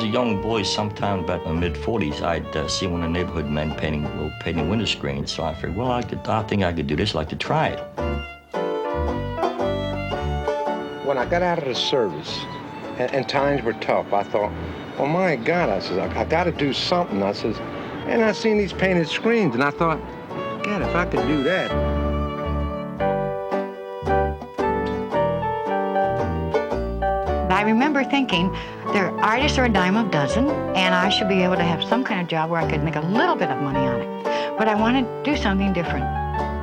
a young boy, sometime about the mid-40s, I'd see one of the neighborhood men painting window screens. So I figured, well, I think I could do this. I'd like to try it. When I got out of the service, and times were tough, I thought, oh my God, I said, I got to do something. I says, and I seen these painted screens, and I thought, God, if I could do that. I remember thinking, their artists are a dime a dozen, and I should be able to have some kind of job where I could make a little bit of money on it. But I wanted to do something different.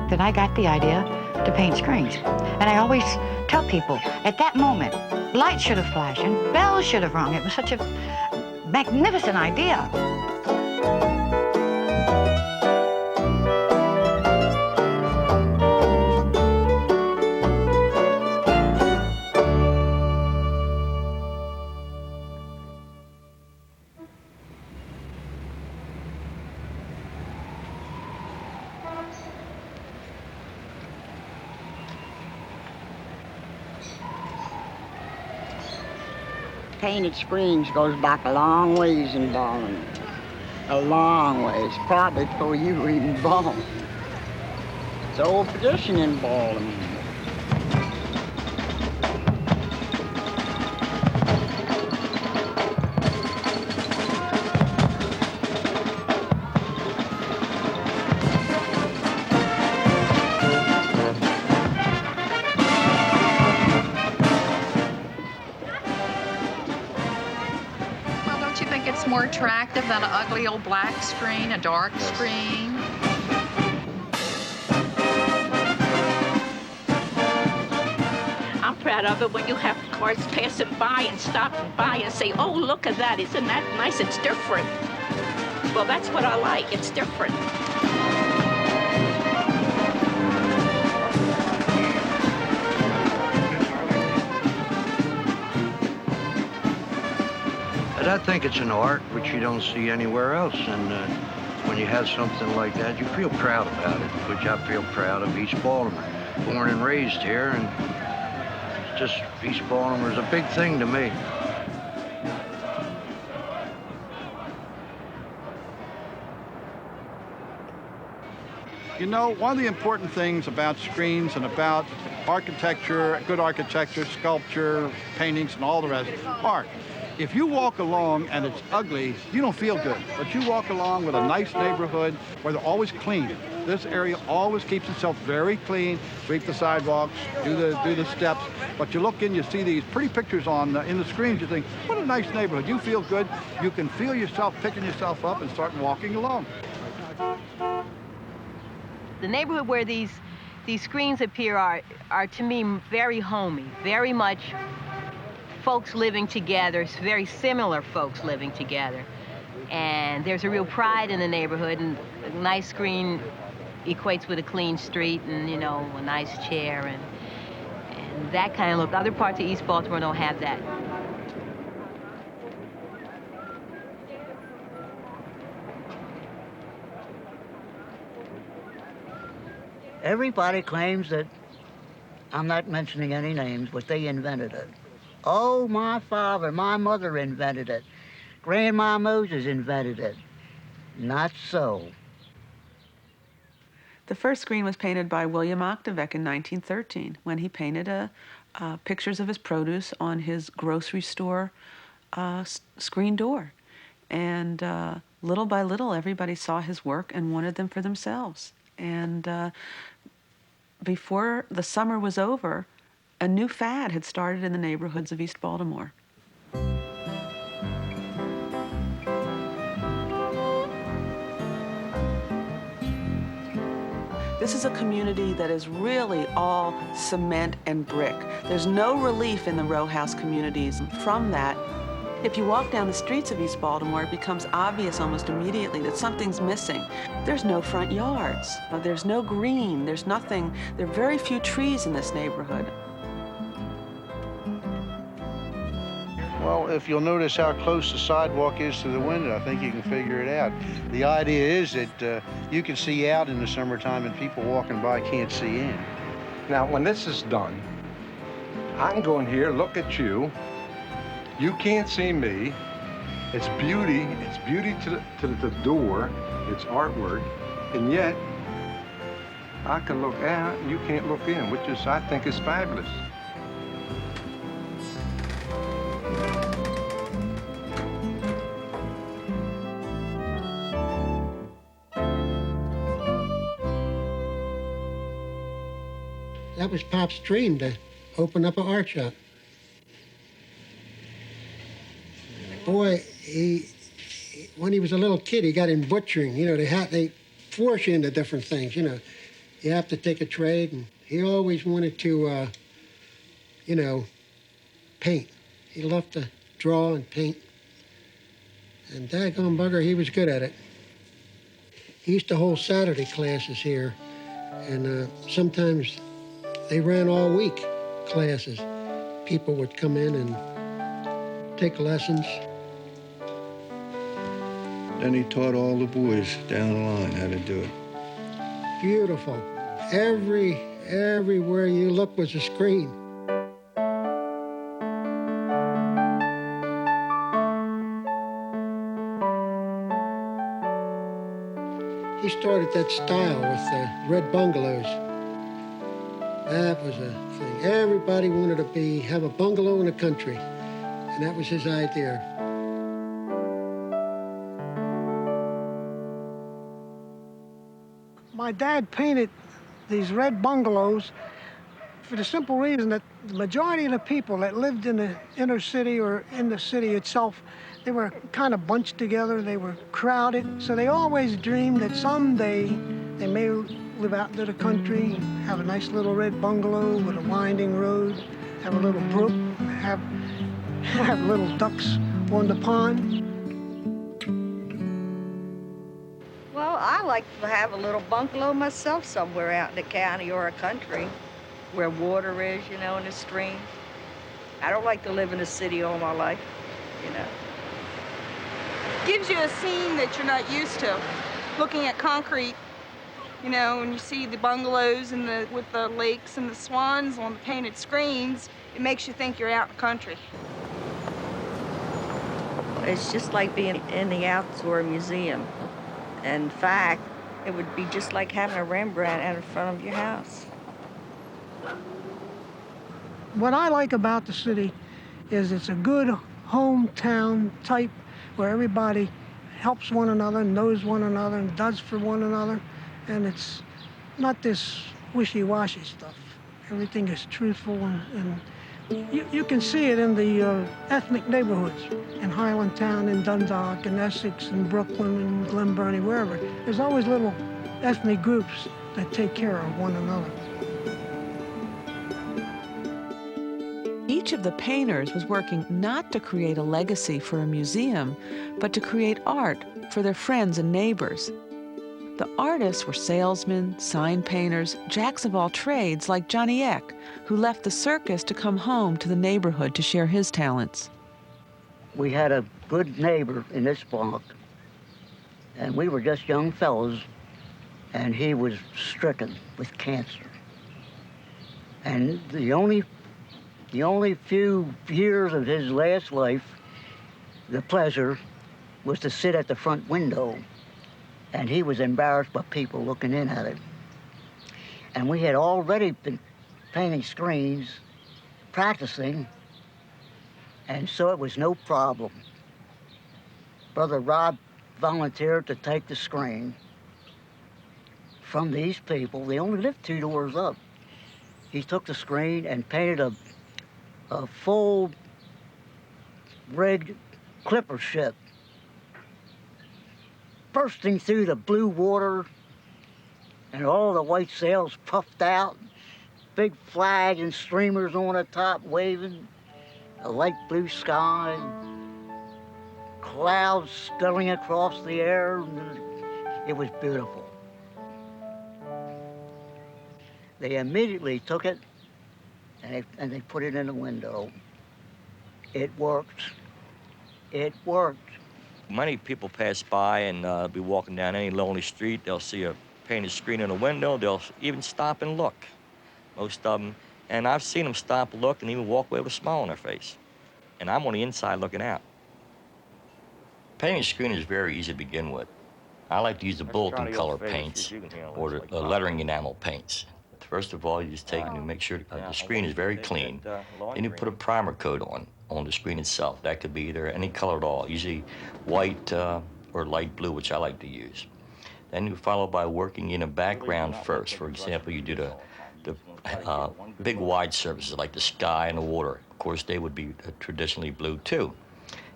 Then I got the idea to paint screens. And I always tell people, at that moment, lights should have flashed and bells should have rung. It was such a magnificent idea. Painted screens goes back a long ways in Baltimore. A long ways, probably before you were even born. It's an old tradition in Baltimore. More attractive than an ugly old black screen, a dark screen. I'm proud of it when you have cars passing by and stopping by and say, oh, look at that, isn't that nice? It's different. Well, that's what I like, it's different. I think it's an art which you don't see anywhere else, and when you have something like that, you feel proud about it, which I feel proud of East Baltimore. Born and raised here, and it's just East Baltimore is a big thing to me. You know, one of the important things about screens and about architecture, good architecture, sculpture, paintings, and all the rest, art. If you walk along and it's ugly, you don't feel good. But you walk along with a nice neighborhood where they're always clean. This area always keeps itself very clean. Sweep the sidewalks, do the steps. But you look in, you see these pretty pictures in the screens. You think, what a nice neighborhood. You feel good. You can feel yourself picking yourself up and start walking along. The neighborhood where these screens appear are to me very homey, very much folks living together, very similar folks living together. And there's a real pride in the neighborhood, and a nice screen equates with a clean street and, you know, a nice chair and that kind of look. Other parts of East Baltimore don't have that. Everybody claims that, I'm not mentioning any names, but they invented it. Oh, my father, my mother invented it. Grandma Moses invented it. Not so. The first screen was painted by William Oktavec in 1913 when he painted pictures of his produce on his grocery store screen door. And little by little, everybody saw his work and wanted them for themselves. And before the summer was over, a new fad had started in the neighborhoods of East Baltimore. This is a community that is really all cement and brick. There's no relief in the row house communities. From that, if you walk down the streets of East Baltimore, it becomes obvious almost immediately that something's missing. There's no front yards. There's no green. There's nothing. There are very few trees in this neighborhood. Well, if you'll notice how close the sidewalk is to the window, I think you can figure it out. The idea is that you can see out in the summertime and people walking by can't see in. Now, when this is done, I can go in here, look at you. You can't see me. It's beauty to the door, it's artwork, and yet I can look out and you can't look in, which is, I think, is fabulous. That was Pop's dream, to open up an art shop. Boy, when he was a little kid, he got in butchering. You know, they force you into different things, you know. You have to take a trade, and he always wanted to, you know, paint. He loved to draw and paint. And daggone bugger, he was good at it. He used to hold Saturday classes here, and sometimes they ran all week classes. People would come in and take lessons. Then he taught all the boys down the line how to do it. Beautiful. Everywhere you look was a screen. He started that style with the red bungalows. That was a thing. Everybody wanted to have a bungalow in the country, and that was his idea. My dad painted these red bungalows for the simple reason that the majority of the people that lived in the inner city or in the city itself, they were kind of bunched together, they were crowded, so they always dreamed that someday they may live out into the country, have a nice little red bungalow with a winding road, have a little brook, have little ducks on the pond. Well, I like to have a little bungalow myself somewhere out in the county or a country where water is, you know, in the stream. I don't like to live in a city all my life, you know. Gives you a scene that you're not used to. Looking at concrete, you know, when you see the bungalows and with the lakes and the swans on the painted screens, it makes you think you're out in the country. It's just like being in the outdoor museum. In fact, it would be just like having a Rembrandt out in front of your house. What I like about the city is it's a good hometown type where everybody helps one another, knows one another, and does for one another. And it's not this wishy-washy stuff. Everything is truthful, and you can see it in the ethnic neighborhoods in Highlandtown, in Dundalk, in Essex, in Brooklyn, in Glen Burnie, wherever. There's always little ethnic groups that take care of one another. Each of the painters was working not to create a legacy for a museum, but to create art for their friends and neighbors. The artists were salesmen, sign painters, jacks of all trades like Johnny Eck, who left the circus to come home to the neighborhood to share his talents. We had a good neighbor in this block, and we were just young fellows, and he was stricken with cancer. And the only few years of his last life, the pleasure was to sit at the front window, and he was embarrassed by people looking in at him. And we had already been painting screens, practicing, and so it was no problem. Brother Rob volunteered to take the screen from these people. They only lived 2 doors up. He took the screen and painted a full rigged clipper ship bursting through the blue water, and all the white sails puffed out, big flags and streamers on the top waving, a light blue sky, clouds scuttling across the air. It was beautiful. They immediately took it and they put it in the window. It worked. It worked. Many people pass by and be walking down any lonely street. They'll see a painted screen in a window. They'll even stop and look, most of them. And I've seen them stop, look, and even walk away with a smile on their face. And I'm on the inside looking out. Painting a screen is very easy to begin with. I like to use the bulletin color paints or the lettering enamel paints. First of all, you just take and you make sure the screen is very clean. Then you put a primer coat on the screen itself. That could be either any color at all, usually white or light blue, which I like to use. Then you follow by working in a background first. For example, you do the big wide surfaces like the sky and the water. Of course, they would be traditionally blue too.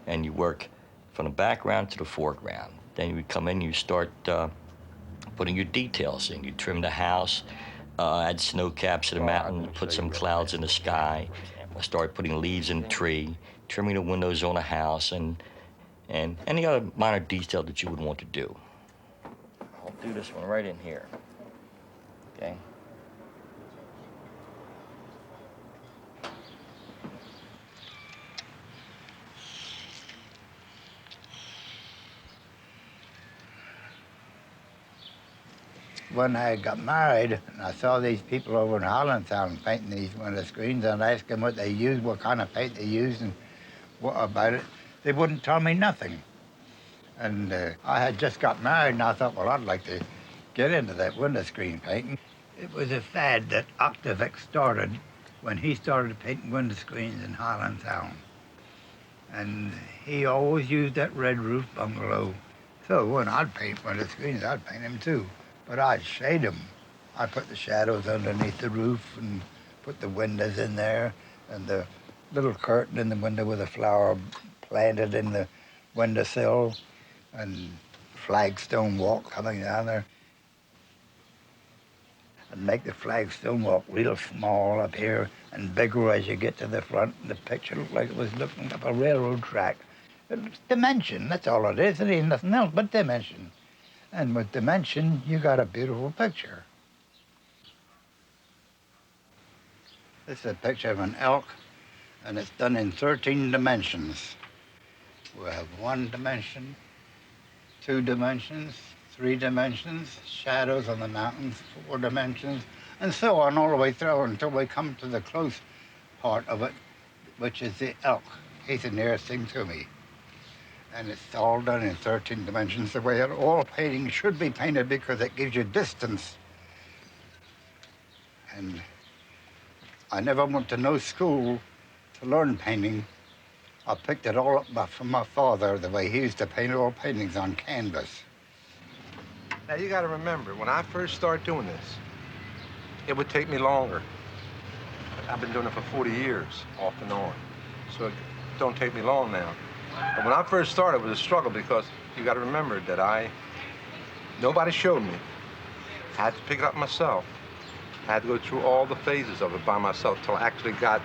And you work from the background to the foreground. Then you come in, you start putting your details in. You trim the house, add snow caps to the mountain, put some clouds in the sky, start putting leaves in the tree, trimming the windows on the house, and any other minor detail that you would want to do. I'll do this one right in here, okay? When I got married, and I saw these people over in Hollandtown painting these window screens, and I asked them what they used, what kind of paint they used, and what about it. They wouldn't tell me nothing. And I had just got married, and I thought, well, I'd like to get into that window screen painting. It was a fad that Oktavec started when he started painting window screens in Hollandtown. And he always used that red roof bungalow. So when I'd paint window screens, I'd paint them too. But I'd shade them. I put the shadows underneath the roof and put the windows in there and the little curtain in the window with a flower planted in the windowsill and flagstone walk coming down there. And make the flagstone walk real small up here and bigger as you get to the front. And the picture looked like it was looking up a railroad track. It's dimension, that's all it is. It ain't nothing else but dimension. And with dimension, you got a beautiful picture. This is a picture of an elk, and it's done in 13 dimensions. We have 1 dimension, 2 dimensions, 3 dimensions, shadows on the mountains, 4 dimensions, and so on all the way through until we come to the close part of it, which is the elk. He's the nearest thing to me. And it's all done in 13 dimensions, the way all painting should be painted, because it gives you distance. And I never went to no school to learn painting. I picked it all up from my father, the way he used to paint all paintings on canvas. Now, you got to remember, when I first started doing this, it would take me longer. I've been doing it for 40 years, off and on. So it don't take me long now. But when I first started, it was a struggle, because you got to remember that nobody showed me. I had to pick it up myself. I had to go through all the phases of it by myself till I actually got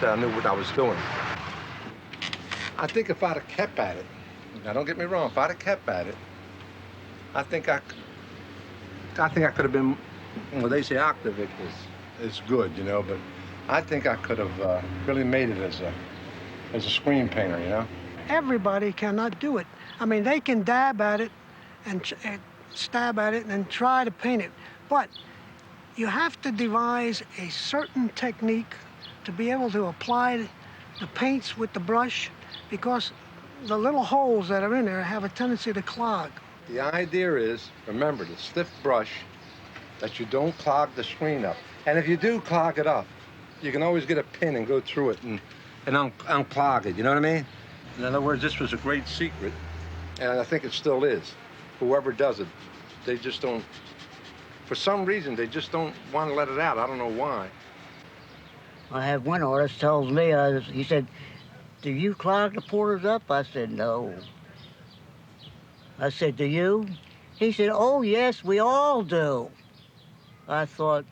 that I knew what I was doing. I think if I'd have kept at it, now don't get me wrong, if I'd have kept at it, I think I could have been, well, they say Oktavec is good, you know, but I think I could have really made it as a screen painter, you know? Everybody cannot do it. I mean, they can dab at it and stab at it and try to paint it, but you have to devise a certain technique to be able to apply the paints with the brush, because the little holes that are in there have a tendency to clog. The idea is, remember, the stiff brush, that you don't clog the screen up. And if you do clog it up, you can always get a pin and go through it and unclog it, you know what I mean? In other words, this was a great secret, and I think it still is. Whoever does it, they just don't, for some reason, they just don't want to let it out. I don't know why. I have one artist tells me, he said, "Do you clog the porters up?" I said, "No." I said, "Do you?" He said, "Oh, yes, we all do." I thought,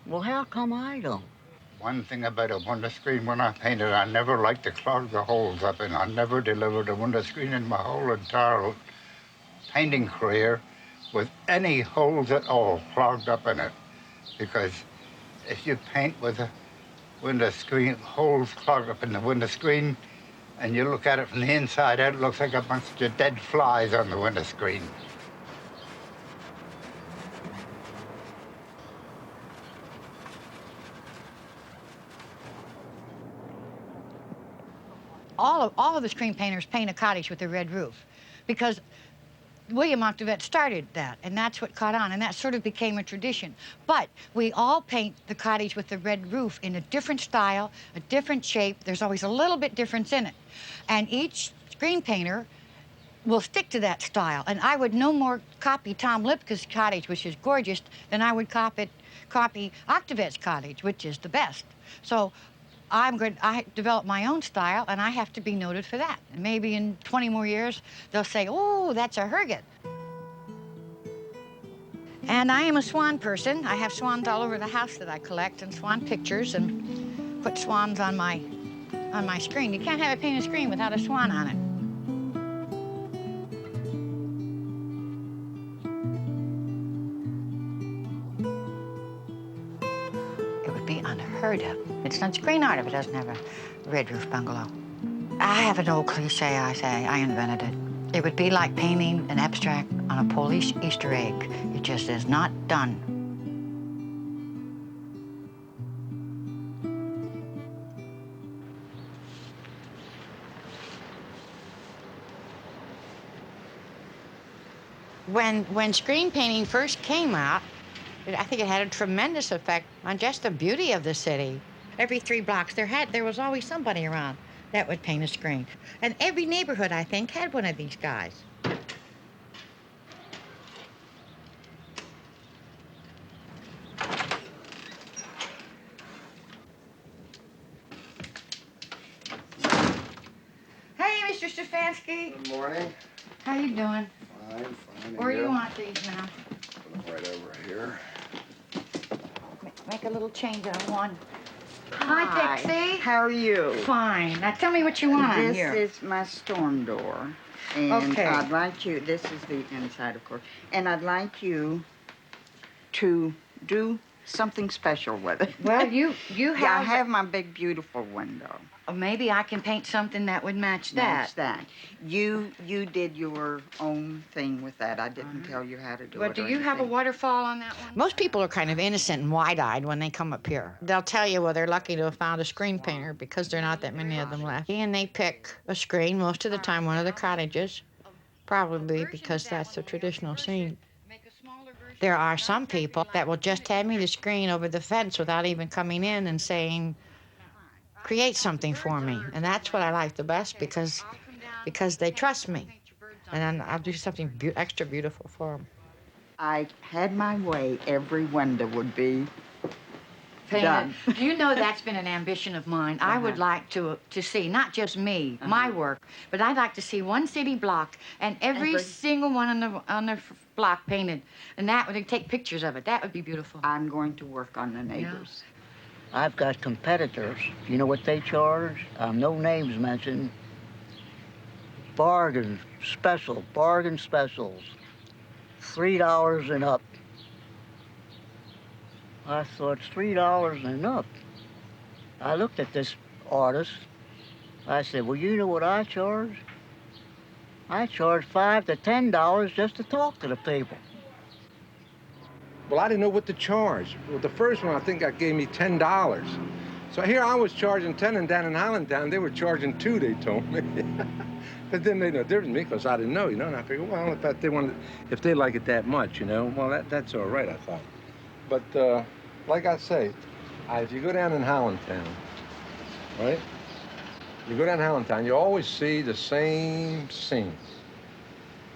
well, how come I don't? One thing about a window screen, when I painted, I never liked to clog the holes up, and I never delivered a window screen in my whole entire painting career with any holes at all clogged up in it. Because if you paint with a window screen, holes clogged up in the window screen, and you look at it from the inside out, it looks like a bunch of dead flies on the window screen. All of the screen painters paint a cottage with a red roof, because William Oktavec started that, and that's what caught on, and that sort of became a tradition. But we all paint the cottage with the red roof in a different style, a different shape. There's always a little bit difference in it. And each screen painter will stick to that style. And I would no more copy Tom Lipka's cottage, which is gorgeous, than I would copy Oktavec's cottage, which is the best. So I developed my own style, and I have to be noted for that. And maybe in 20 more years, they'll say, oh, that's a Herget. And I am a swan person. I have swans all over the house that I collect, and swan pictures, and put swans on my screen. You can't have a painted screen without a swan on it. It would be unheard of. It's not screen art if it doesn't have a red roof bungalow. I have an old cliche I say. I invented it. It would be like painting an abstract on a Polish Easter egg. It just is not done. When screen painting first came out, I think it had a tremendous effect on just the beauty of the city. Every 3 blocks there was always somebody around that would paint a screen. And every neighborhood, I think, had one of these guys. Hey, Mr. Stefanski. Good morning. How you doing? Fine. Where do you want these now? Put them right over here. Make a little change on one. Hi, Hi, Pixie. How are you? Fine. Now tell me what you want on here. This is my storm door. And Okay. I'd like you, this is the inside, of course, and I'd like you to do something special with it. Well, you have... Yeah, I have my big, beautiful window. Maybe I can paint something that would match that. Match that. You did your own thing with that. I didn't tell you how to do it. But do you have a waterfall on that one? Most people are kind of innocent and wide-eyed when they come up here. They'll tell you, well, they're lucky to have found a screen painter because there are not that many of them left. And they pick a screen, most of the time one of the cottages, probably because that's the traditional scene. There are some people that will just hand me the screen over the fence without even coming in and saying, create something for me. And that's what I like the best because they trust me. And then I'll do something extra beautiful for them. I had my way, every window would be done. You know that's been an ambition of mine. I would like to see, not just me, my work, but I'd like to see one city block and every single one on the block painted. And that would take pictures of it. That would be beautiful. I'm going to work on the neighbors. I've got competitors. You know what they charge? No names mentioned. Bargain specials. $3 and up. I thought, $3 and up. I looked at this artist. I said, well, you know what I charge? I charge $5 to $10 just to talk to the people. Well, I didn't know what to charge. Well, the first one, I think, gave me $10. So here I was charging 10, and down in Highlandtown, they were charging 2, they told me. That didn't make no difference to me because I didn't know, you know, and I figured, well, if they like it that much, you know, well, that's all right, I thought. But like I say, if you go down in Highlandtown, right? You go down Highlandtown, you always see the same scene.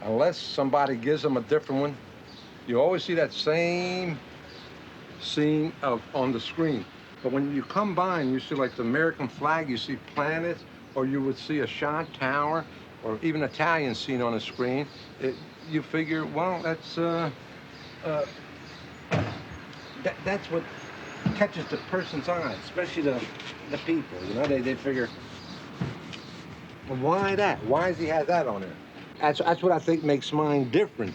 Unless somebody gives them a different one, you always see that same scene on the screen. But when you come by and you see like the American flag, you see planets, or you would see a shot tower, or even Italian scene on the screen, you figure, well, that's what catches the person's eye, especially the people, you know, they figure, well, why that? Why does he have that on there? That's what I think makes mine different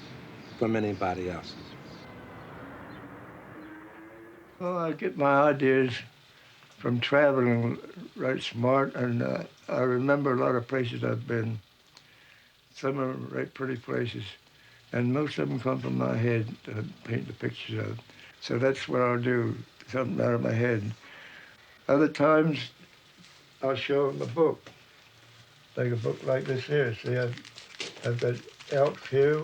from anybody else's. Well, I get my ideas from traveling right smart, and I remember a lot of places I've been. Some are right pretty places, and most of them come from my head to paint the pictures of. So that's what I'll do, something out of my head. Other times, I'll show them a book, like a book like this here. See, I've got elks here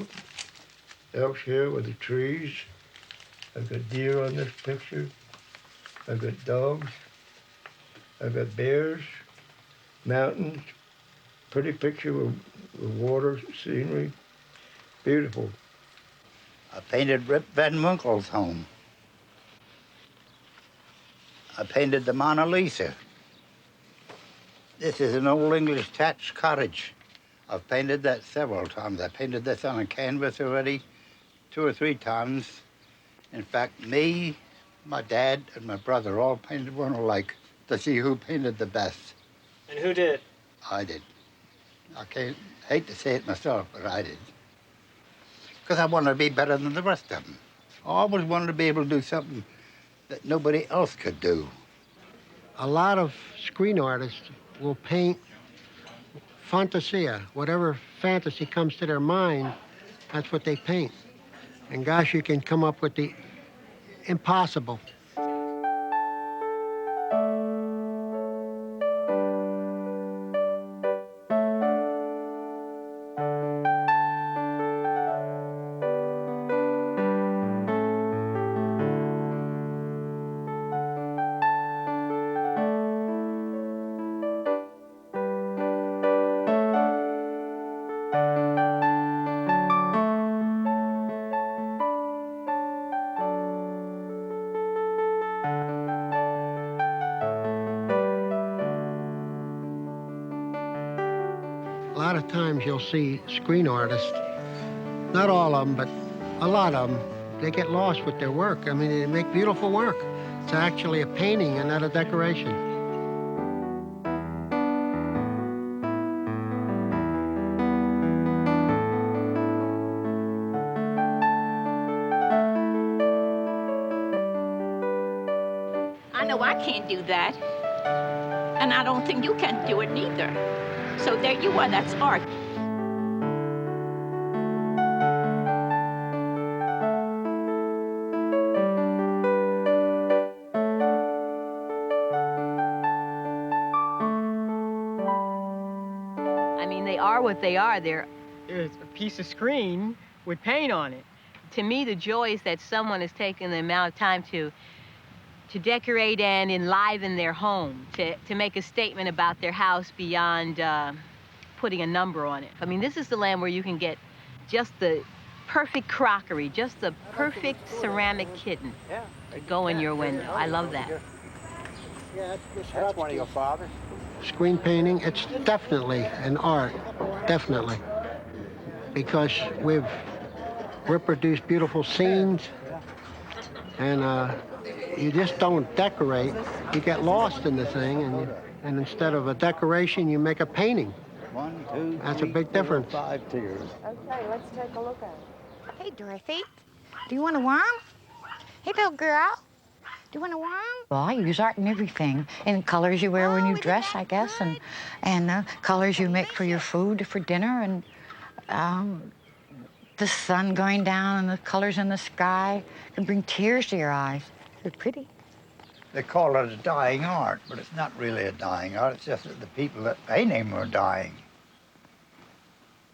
with the trees. I've got deer on this picture. I've got dogs. I've got bears, mountains, pretty picture with water, scenery, beautiful. I painted Rip Van Winkle's home. I painted the Mona Lisa. This is an old English thatched cottage. I've painted that several times. I painted this on a canvas already 2 or 3 times. In fact, me, my dad, and my brother all painted one alike to see who painted the best. And who did? I did. I hate to say it myself, but I did. Because I wanted to be better than the rest of them. I always wanted to be able to do something that nobody else could do. A lot of screen artists will paint fantasia. Whatever fantasy comes to their mind, that's what they paint. And gosh, you can come up with the impossible. A lot of times you'll see screen artists, not all of them, but a lot of them, they get lost with their work. I mean, they make beautiful work. It's actually a painting and not a decoration. I know I can't do that. And I don't think you can do it neither. So there you are, that's art. I mean, they are what they are. They're it's a piece of screen with paint on it. To me, the joy is that someone has taken the amount of time to decorate and enliven their home, to make a statement about their house beyond putting a number on it. I mean, this is the land where you can get just the perfect crockery, just the perfect ceramic kitten to go in your window. I love that. That's one of your fathers. Screen painting, it's definitely an art, definitely. Because we've reproduced beautiful scenes, and you just don't decorate. You get lost in the thing, and instead of a decoration, you make a painting. 1, 2, That's 3, a big 4, difference. 5 tiers. Okay, let's take a look at it. Hey, Dorothy, do you want a worm? Hey, little girl, do you want a worm? Well, I use art in everything. In colors you wear when you dress, I guess, and colors you make for your food for dinner, and the sun going down and the colors in the sky can bring tears to your eyes. They're pretty. They call it a dying art, but it's not really a dying art. It's just that the people that paint him are dying.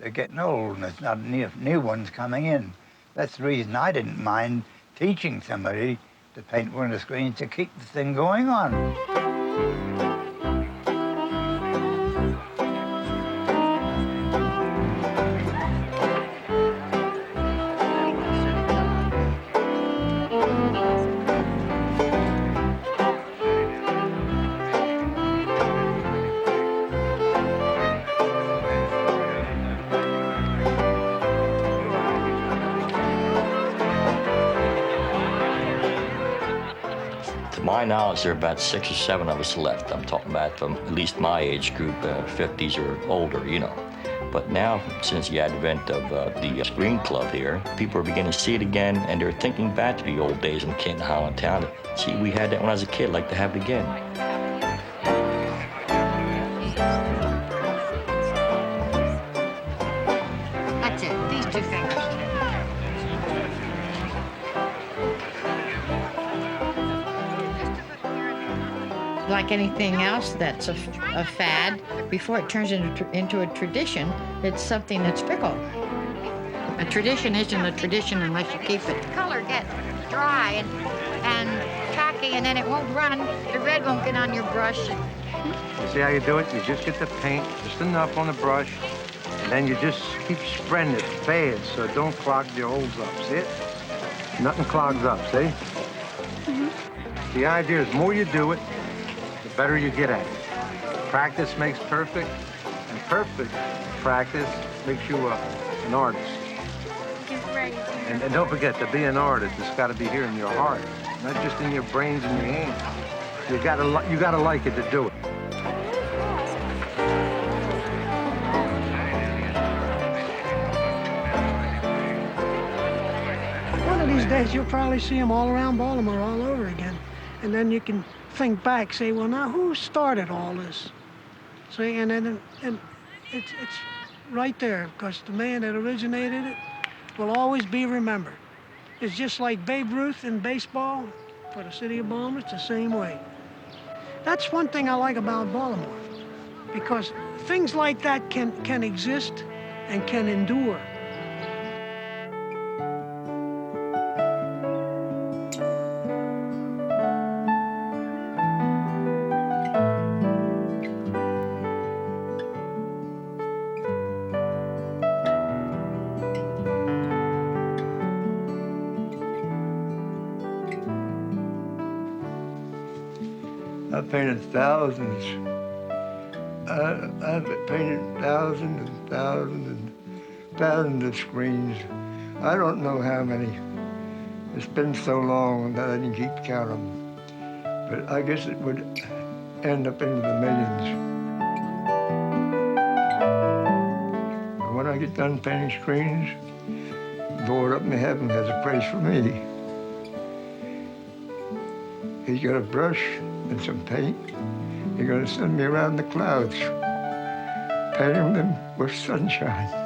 They're getting old, and there's not enough new ones coming in. That's the reason I didn't mind teaching somebody to paint one of the screens to keep the thing going on. To my knowledge, there are about 6 or 7 of us left. I'm talking about from at least my age group, 50s or older, you know. But now, since the advent of the Screen Club here, people are beginning to see it again, and they're thinking back to the old days in Canton, Highland Town. See, we had that when I was a kid, like to have it again. That's it, these 2 fingers. Like anything else that's a fad, before it turns into a tradition, It's something that's fickle. A tradition isn't a tradition unless you keep it. The color gets dry and tacky, and then it won't run. The red won't get on your brush. You see how you do it? You just get the paint, just enough on the brush, and then you just keep spreading it fast so it don't clog your holes up. See it? Nothing clogs up, see? The idea is the more you do it, the better you get at it. Practice makes perfect, and perfect practice makes you an artist. And don't forget, to be an artist, it's got to be here in your heart, not just in your brains and your hands. You gotta like it to do it. One of these days, you'll probably see them all around Baltimore all over again. And then you can think back, say, well, now who started all this? See, and it's right there, because the man that originated it will always be remembered. It's just like Babe Ruth in baseball for the city of Baltimore. It's the same way. That's one thing I like about Baltimore, because things like that can exist and can endure. I've painted thousands. I've painted thousands and thousands and thousands of screens. I don't know how many. It's been so long that I didn't keep count of them. But I guess it would end up into the millions. And when I get done painting screens, the Lord up in heaven has a place for me. He's got a brush and some paint. He's going to send me around the clouds, painting them with sunshine.